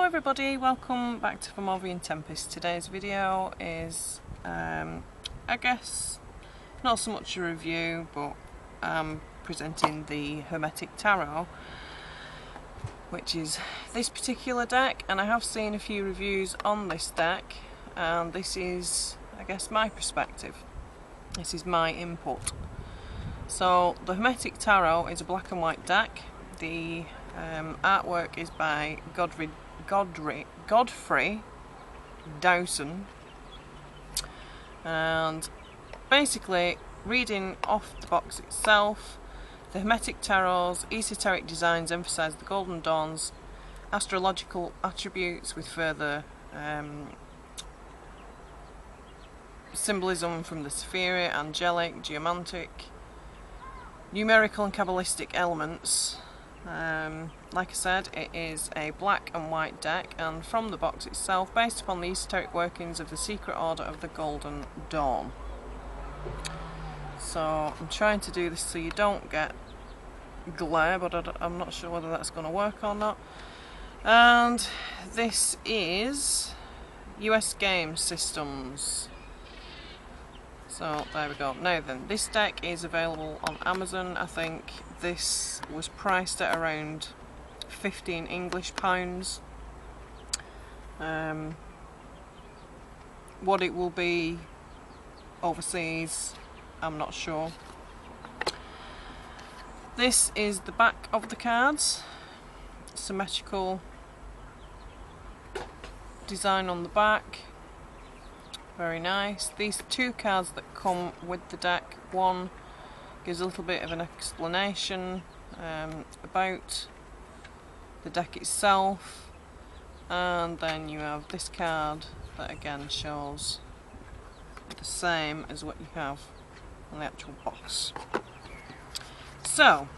everybody, welcome back to Movi and Tempest. Today's video is, I guess, not so much a review, but I'm presenting the Hermetic Tarot, which is this particular deck, and I have seen a few reviews on this deck, and this is, I guess, my perspective. This is my input. So, the Hermetic Tarot is a black and white deck. The artwork is by Godfrey Dawson, and basically, reading off the box itself, the Hermetic Tarot's esoteric designs emphasise the Golden Dawn's astrological attributes with further symbolism from the Sephira, angelic, geomantic, numerical and Kabbalistic elements. Like I said, it is a black and white deck, and from the box itself, based upon the esoteric workings of the secret order of the Golden Dawn. So I'm trying to do this so you don't get glare, but I'm not sure whether that's going to work or not. And this is US Game Systems. So there we go. Now then, this deck is available on Amazon. I think this was priced at around £15 English. What it will be overseas, I'm not sure. This is the back of the cards. Symmetrical design on the back. Very nice. These two cards that come with the deck, one gives a little bit of an explanation about the deck itself, and then you have this card that again shows the same as what you have on the actual box. So,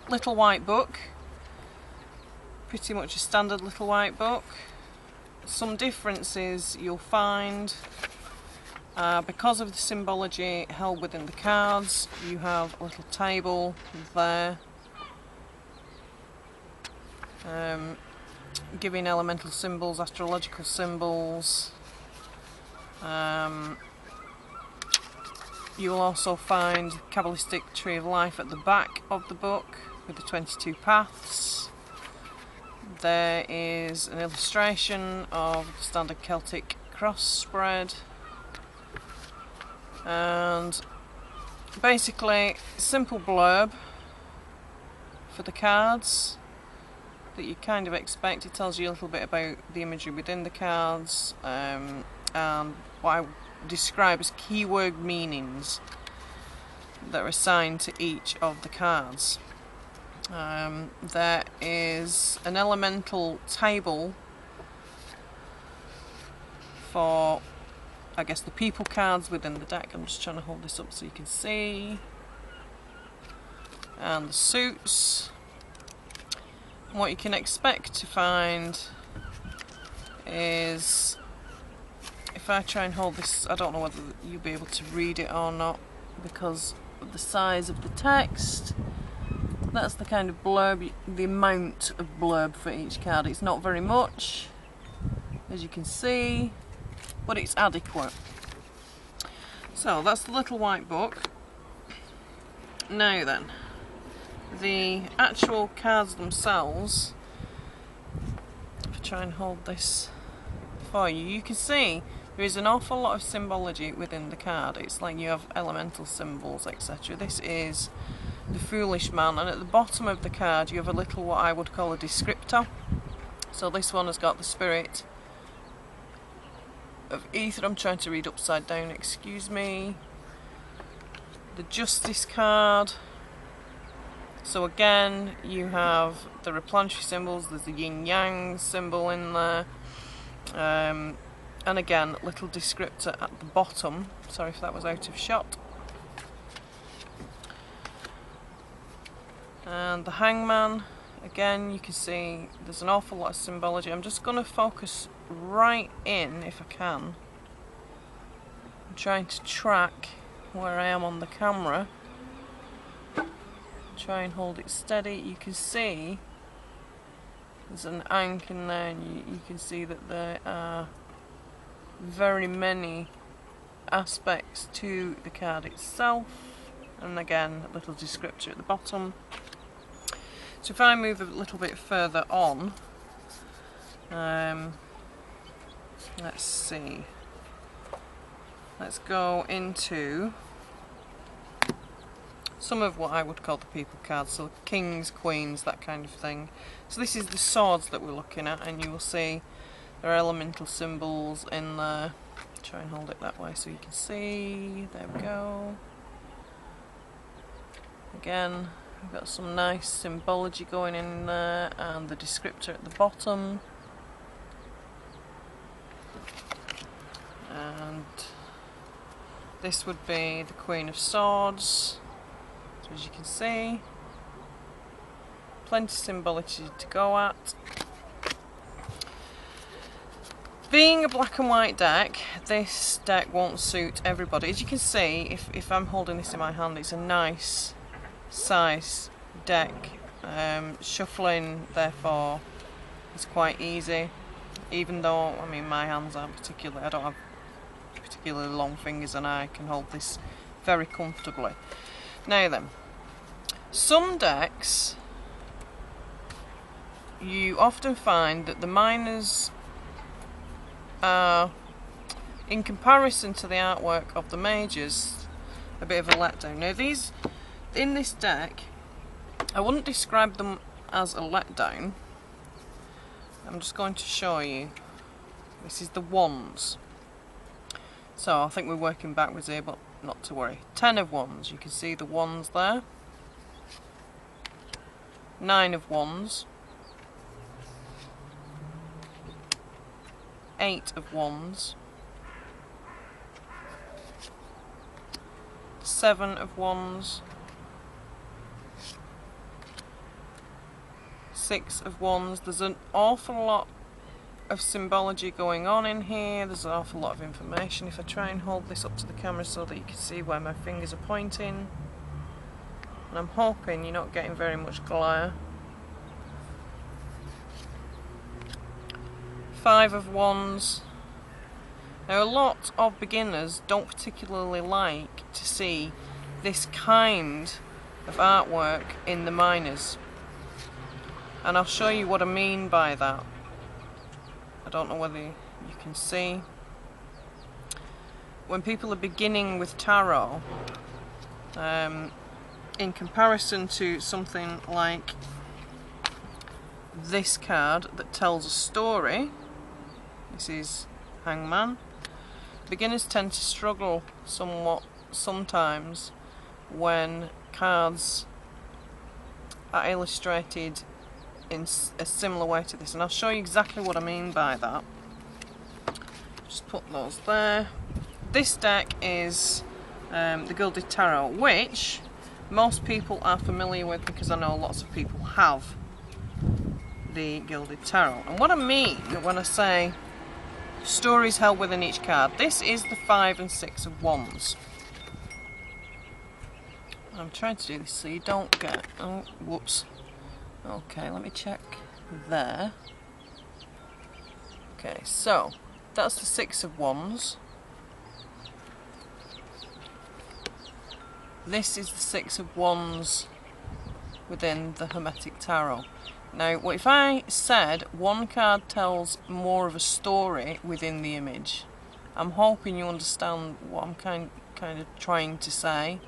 little white book, pretty much a standard little white book. Some differences you'll find because of the symbology held within the cards. You have a little table there giving elemental symbols, astrological symbols. You will also find Kabbalistic Tree of Life at the back of the book with the 22 paths. There is an illustration of the standard Celtic cross spread, and basically simple blurb for the cards that you kind of expect. It tells you a little bit about the imagery within the cards, and what I describe as keyword meanings that are assigned to each of the cards. There is an elemental table for, I guess, the people cards within the deck. I'm just trying to hold this up so you can see. And the suits. And what you can expect to find is, if I try and hold this, I don't know whether you'll be able to read it or not because of the size of the text. That's the kind of blurb, the amount of blurb for each card. It's not very much, as you can see, but it's adequate. So that's the little white book. Now then, the actual cards themselves, if I try and hold this for you, you can see there is an awful lot of symbology within the card. It's like you have elemental symbols, etc. This is the Foolish Man, and at the bottom of the card you have a little, what I would call a descriptor. So this one has got the Spirit of Ether. I'm trying to read upside down, excuse me. The Justice card. So again, you have the replanetary symbols. There's the yin yang symbol in there, and again, little descriptor at the bottom. Sorry if that was out of shot. And the Hangman, again, you can see there's an awful lot of symbology. I'm just going to focus right in, if I can. I'm trying to track where I am on the camera. Try and hold it steady. You can see There's an ankh in there, and you can see that there are very many aspects to the card itself, and again a little descriptor at the bottom. So if I move a little bit further on, let's see, let's go into some of what I would call the people cards, so kings, queens, that kind of thing. So this is the swords that we're looking at, and you will see there are elemental symbols in there. Try and hold it that way so you can see. There we go. Again, we've got some nice symbology going in there, and the descriptor at the bottom. And this would be the Queen of Swords. So as you can see, plenty of symbology to go at. Being a black and white deck, this deck won't suit everybody. As you can see, if I'm holding this in my hand, it's a nice size deck. Shuffling, therefore, is quite easy. Even though, I mean, my hands aren't particularly, I don't have particularly long fingers, and I can hold this very comfortably. Now then, some decks, you often find that the minors are, in comparison to the artwork of the majors, a bit of a letdown. Now these, in this deck, I wouldn't describe them as a letdown. I'm just going to show you. This is the wands. So I think we're working backwards here, but not to worry. 10 of wands, you can see the wands there. 9 of wands. 8 of wands. 7 of wands. 6 of wands. There's an awful lot of symbology going on in here. There's an awful lot of information. If I try and hold this up to the camera so that you can see where my fingers are pointing, and I'm hoping you're not getting very much glare. 5 of wands. Now a lot of beginners don't particularly like to see this kind of artwork in the minors, and I'll show you what I mean by that. I don't know whether you can see. When people are beginning with tarot, in comparison to something like this card that tells a story, this is Hangman, beginners tend to struggle somewhat sometimes when cards are illustrated in a similar way to this, and I'll show you exactly what I mean by that. Just put those there. This deck is the Gilded Tarot, which most people are familiar with because I know lots of people have the Gilded Tarot. And what I mean when I say stories held within each card, this is the 5 and 6 of wands. I'm trying to do this so you don't get, oh whoops. Okay, let me check there. Okay, so that's the 6 of wands. This is the 6 of wands within the Hermetic Tarot. Now, what if I said one card tells more of a story within the image? I'm hoping you understand what I'm kind of trying to say.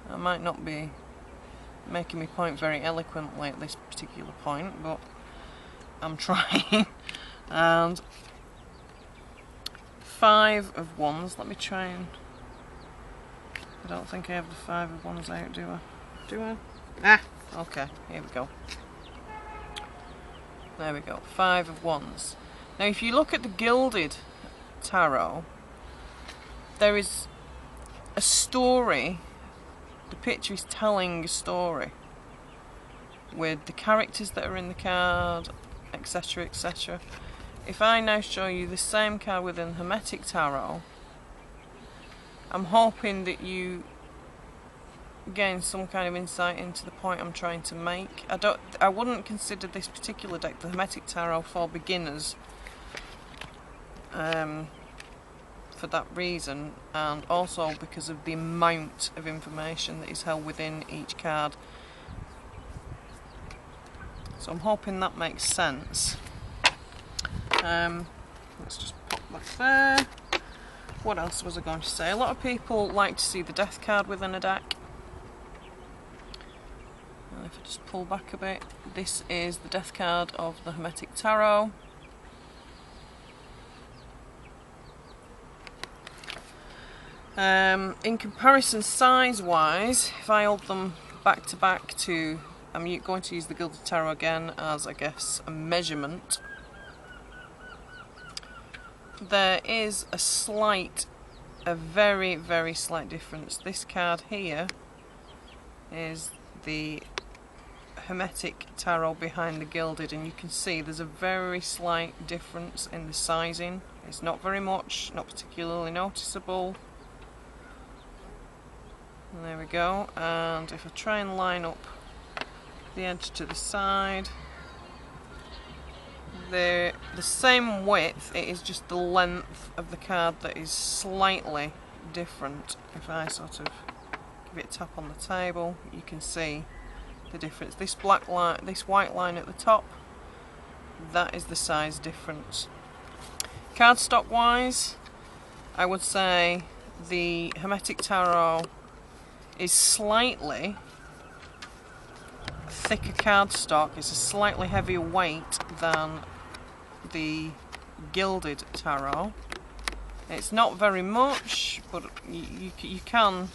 I might not be making me point very eloquently at this particular point, but I'm trying. And 5 of wands, let me try and, I don't think I have the 5 of wands out, do I? Do I? Ah, okay, here we go. There we go, 5 of wands. Now if you look at the Gilded Tarot, there is a story. The picture is telling a story with the characters that are in the card, etc, etc. If I now show you the same card within Hermetic Tarot, I'm hoping that you gain some kind of insight into the point I'm trying to make. I wouldn't consider this particular deck, the Hermetic Tarot, for beginners, for that reason, and also because of the amount of information that is held within each card. So I'm hoping that makes sense. Let's just pop that there. What else was I going to say? A lot of people like to see the Death card within a deck. And if I just pull back a bit, this is the Death card of the Hermetic Tarot. In comparison size-wise, if I hold them back to back to, I'm going to use the Gilded Tarot again as, I guess, a measurement. There is a very, very slight difference. This card here is the Hermetic Tarot behind the Gilded, and you can see there's a very slight difference in the sizing. It's not very much, not particularly noticeable. And there we go, and if I try and line up the edge to the side, they're the same width, it is just the length of the card that is slightly different. If I sort of give it a tap on the table, you can see the difference. This black line, this white line at the top, that is the size difference. Cardstock wise, I would say the Hermetic Tarot is slightly thicker cardstock. It's a slightly heavier weight than the Gilded Tarot. It's not very much, but you can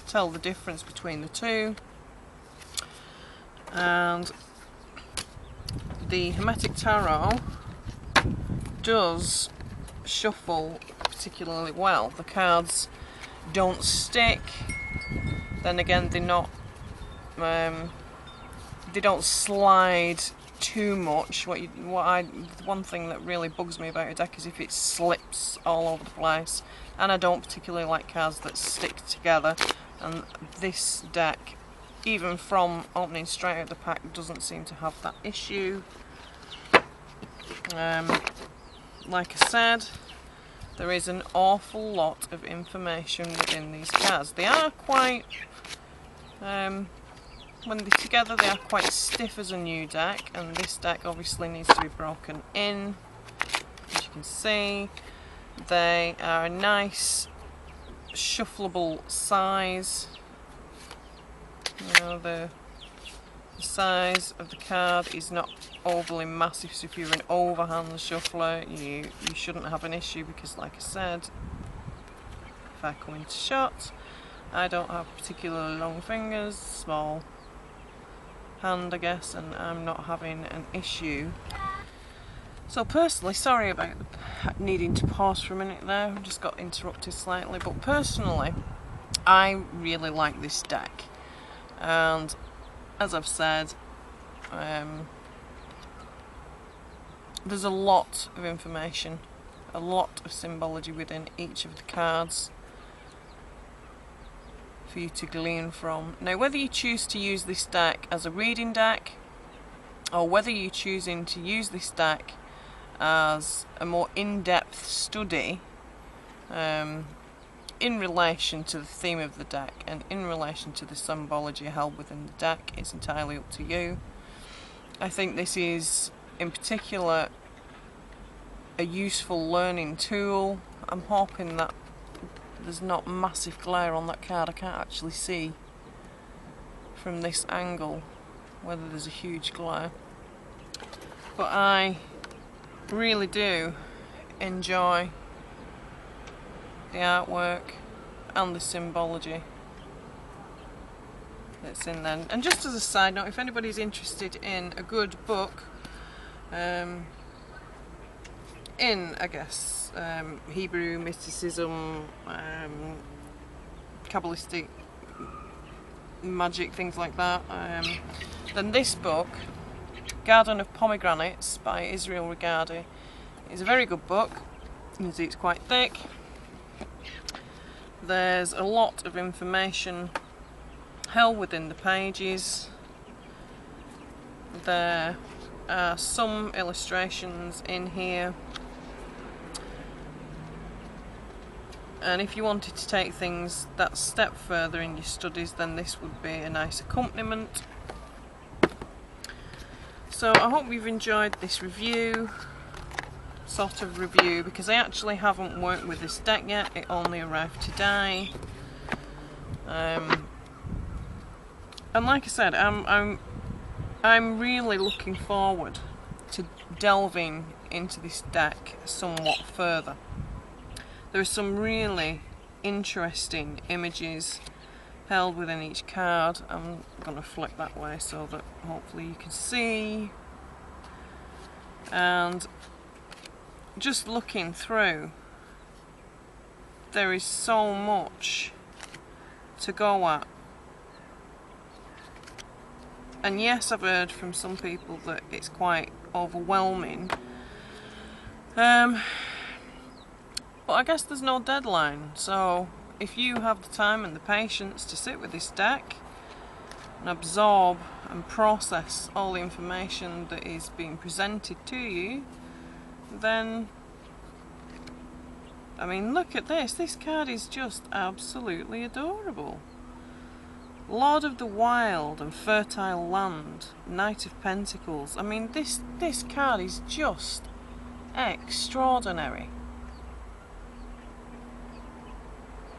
tell the difference between the two. And the Hermetic Tarot does shuffle particularly well. The cards don't stick. Then again, they're not. They don't slide too much. One thing that really bugs me about a deck is if it slips all over the place, and I don't particularly like cards that stick together. And this deck, even from opening straight out of the pack, doesn't seem to have that issue. Like I said, there is an awful lot of information within these cards. They are quite, when they're together, they are quite stiff as a new deck, and this deck obviously needs to be broken in. As you can see, they are a nice shuffleable size. You know, the size of the card is not overly massive, so if you're an overhand shuffler, you shouldn't have an issue, because like I said, if I come into shot, I don't have particularly long fingers, small hand I guess, and I'm not having an issue. So personally, sorry about needing to pause for a minute there, I just got interrupted slightly, but personally I really like this deck, and as I've said, there's a lot of information, a lot of symbology within each of the cards for you to glean from. Now, whether you choose to use this deck as a reading deck, or whether you're choosing to use this deck as a more in-depth study in relation to the theme of the deck and in relation to the symbology held within the deck, it's entirely up to you. I think this is in particular a useful learning tool. I'm hoping that there's not massive glare on that card. I can't actually see from this angle whether there's a huge glare, but I really do enjoy the artwork and the symbology that's in there. And just as a side note, if anybody's interested in a good book in, I guess, Hebrew mysticism, Kabbalistic magic, things like that, then this book, Garden of Pomegranates by Israel Regardie, is a very good book. You can see it's quite thick. There's a lot of information held within the pages. There are some illustrations in here, and if you wanted to take things that step further in your studies, then this would be a nice accompaniment. So I hope you've enjoyed this review, sort of review, because I actually haven't worked with this deck yet. It only arrived today. And like I said, I'm really looking forward to delving into this deck somewhat further. There are some really interesting images held within each card. I'm going to flick that way so that hopefully you can see. And just looking through, there is so much to go at. And yes, I've heard from some people that it's quite overwhelming. But I guess there's no deadline, so if you have the time and the patience to sit with this deck and absorb and process all the information that is being presented to you, then, I mean, look at this. This card is just absolutely adorable. Lord of the Wild and Fertile Land, Knight of Pentacles. I mean, this card is just extraordinary.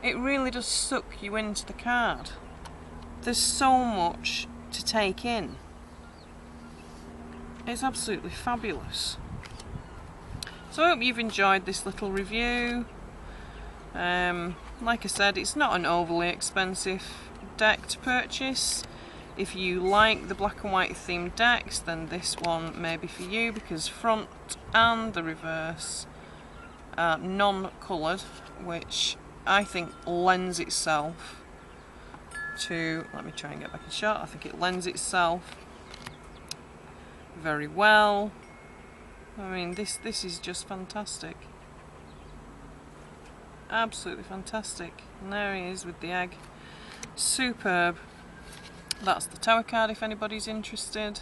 It really does suck you into the card. There's so much to take in. It's absolutely fabulous. So I hope you've enjoyed this little review. Like I said, it's not an overly expensive deck to purchase. If you like the black and white themed decks, then this one may be for you, because front and the reverse are non-coloured, which I think lends itself to, let me try and get back in shot, I think it lends itself very well. I mean, this is just fantastic. Absolutely fantastic. And there he is with the egg. Superb. That's the Tower card if anybody's interested.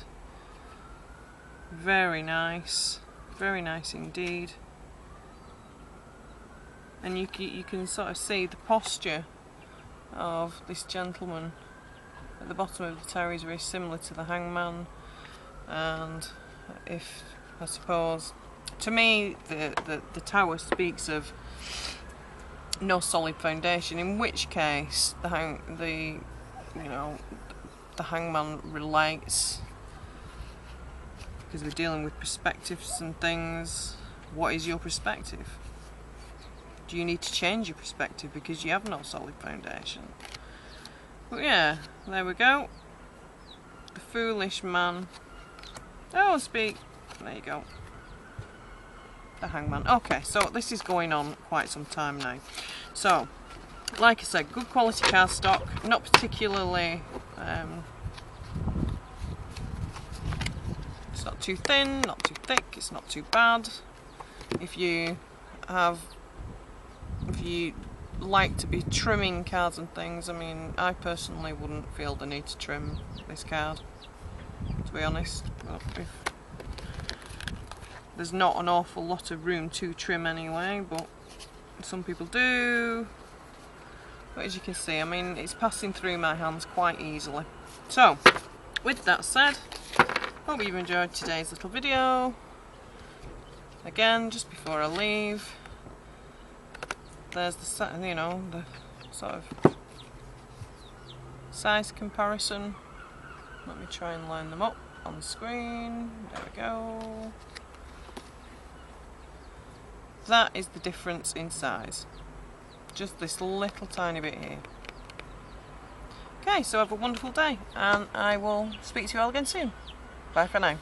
Very nice. Very nice indeed. And you can sort of see the posture of this gentleman at the bottom of the tower is very similar to the Hangman. And if, I suppose, to me the tower speaks of no solid foundation, in which case the Hangman relates, because we're dealing with perspectives and things. What is your perspective? Do you need to change your perspective because you have no solid foundation? But yeah, there we go. The Foolish Man. Oh, speak. There you go. The Hangman. Okay, so this is going on quite some time now. So, like I said, good quality cardstock. Not particularly... it's not too thin, not too thick, it's not too bad. If you like to be trimming cards and things, I mean, I personally wouldn't feel the need to trim this card, to be honest. But there's not an awful lot of room to trim anyway, but some people do. But as you can see, I mean, it's passing through my hands quite easily. So, with that said, hope you've enjoyed today's little video. Again, just before I leave, there's the sort of size comparison. Let me try and line them up on the screen. There we go. That is the difference in size. Just this little tiny bit here. Okay, so have a wonderful day, and I will speak to you all again soon. Bye for now.